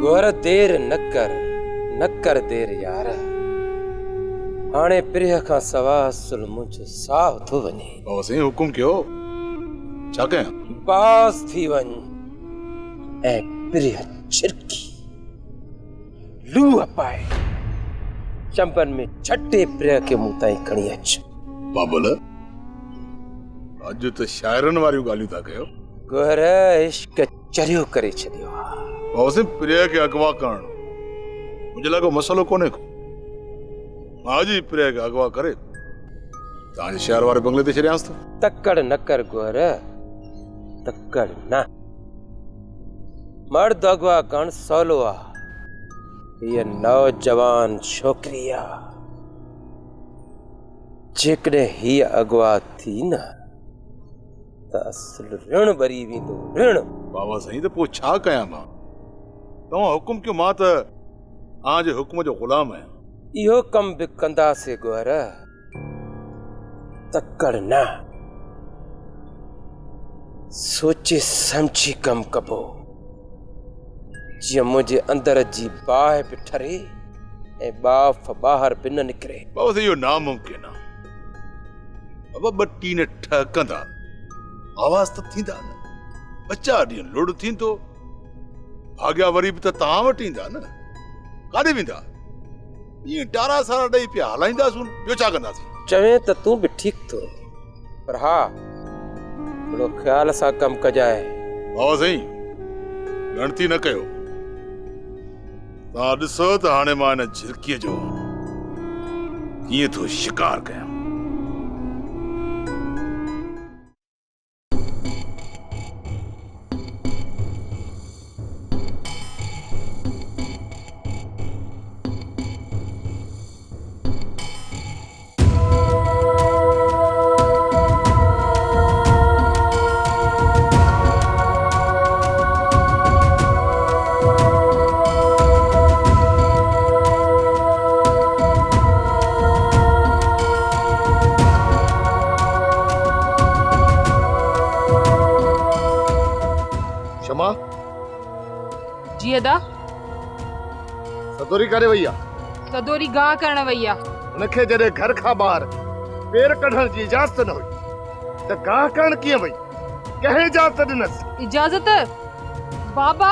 गोर देर न कर देर यार। हाणे प्रिय खां सवा सुल मुंहिंजो साह थो वञे। साईं हुकुम कयो, छा कयां? बास थी वञ ऐं प्रिय छिरकी लूह पाए चंपन में छटे प्रिय के मुंह ताईं खणी अच। बाबल अॼु त शाइरनि वारियूं ॻाल्हियूं था कयो। गोर इश्क चरियो करे छॾियो आहे। साईं प्रिय खे अगवा करणु मुंहिंजे लाइ को मसइलो कोन्हे को। मां अॼु प्रिय खे अगवा करे तव्हांजे शहर वारे बंगले ते छॾियांसि थो। तकड़ न कर गोर, तकड़ न। मर्द अगवा करण सवलो आहे। ये नौजवान छोकिरी आहे। जेकॾहिं ही अगवा थी न त असुल ऋण भरी वेंदो, ऋण। बाबा साईं त पोइ छा कयां मां? तव्हां हुकुम कयो, मां त तव्हांजे हुकुम जो ग़ुलाम आहियां। इहो कम बि कंदासीं गोर, तकड़ न। सोचे समझी कम कबो, जीअं मुंहिंजे अंदर जी बाहि बि ठरे ऐं बाफ़ ॿाहिरि बि न निकिरे। बाबा साईं इहो नामुमकिन आहे। बाबा ॿ टीन ठहकंदा, आवाज़ त थींदा न। ॿ चारि ॾींहं लुड़ थींदो, भाग्या वरी बि त तव्हां वटि ईंदा न। काॾे वेंदा? ईअं डारा सारा ॾेई पिया हलाईंदासीं, ॿियो छा कंदासीं? चवे त तूं बि ठीकु थो, पर हा थोरो ख़्याल सां कमु कजाए। बाबा साईं गणती न कयो। तव्हां ॾिसो त हाणे मां हिन झिरकीअ जो कीअं थो शिकार कयां। शमा जी अदा। सदोरी करे वई आहे? सदोरी गाह करण वई आहे। उनखे जॾहिं घर खां ॿाहिरि पेर कढण जी इजाज़त न हुई त गाह करण कीअं वई? कंहिं इजाज़त ॾिनसि? इजाज़त बाबा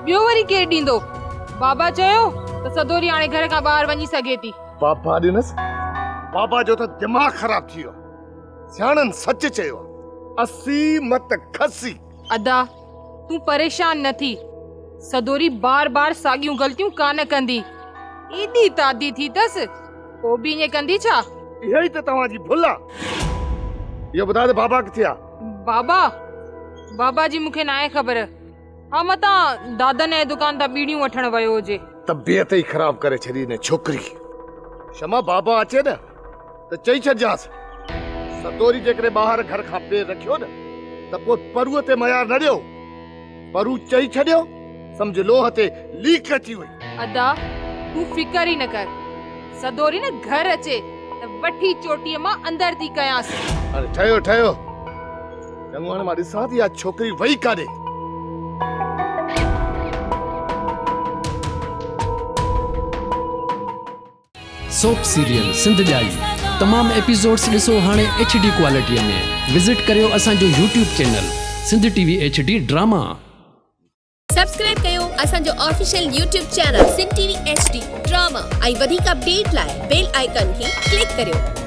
ॿियो वरी केरु ॾींदो? बाबा चयो त सदोरी हाणे घर खां ॿाहिरि वञी सघे थी। बाबा ॾिनसि? बाबा जो त दिमाग़ ख़राब थी वियो। सियाणनि सच चयो, 80 मत खसी। अदा तूं परेशान न थी। सदोरी बार बार साॻियूं ग़लतियूं कान कंदी। एॾी तादी थी तस, पोइ बि ईअं कंदी छा? इहा ई त तव्हांजी भुल आहे। इहो ॿुधाए त बाबा किथे आहे? बाबा जी मूंखे न आहे ख़बर। हा मतां दादन जे दुकान तां बीड़ियूं वठण वियो हुजे। तबियत ई ख़राब करे छॾी ने छोकिरी। शमा बाबा अचे न त चई छॾिजांसि, सदोरी जेकॾहिं ॿाहिरि घर खां पेर रखियो न त पोइ परूअ ते मयार न ॾियो। परू चई छॾियो, सम्झ लोह ते लीक अची वई। अदा तूं फिकर ई न कर। सदोरी न घर अचे त वठी चोटीअ मां अंदर थी कयांसि। अरे ठहियो चङो, हाणे मां ॾिसां थी इहा छोकिरी वई काॾे। सोप सीरियल सिंध जाई तमाम एपिसोड्स ॾिसो हाणे HD क्वालिटीअ में। विजिट करियो असांजो YouTube channel Sindh TV HD drama. Subscribe कयो असांजो official YouTube channel Sindh TV HD drama ऐं वधीक अपडेट लाइ बेल आइकन खे क्लिक करियो।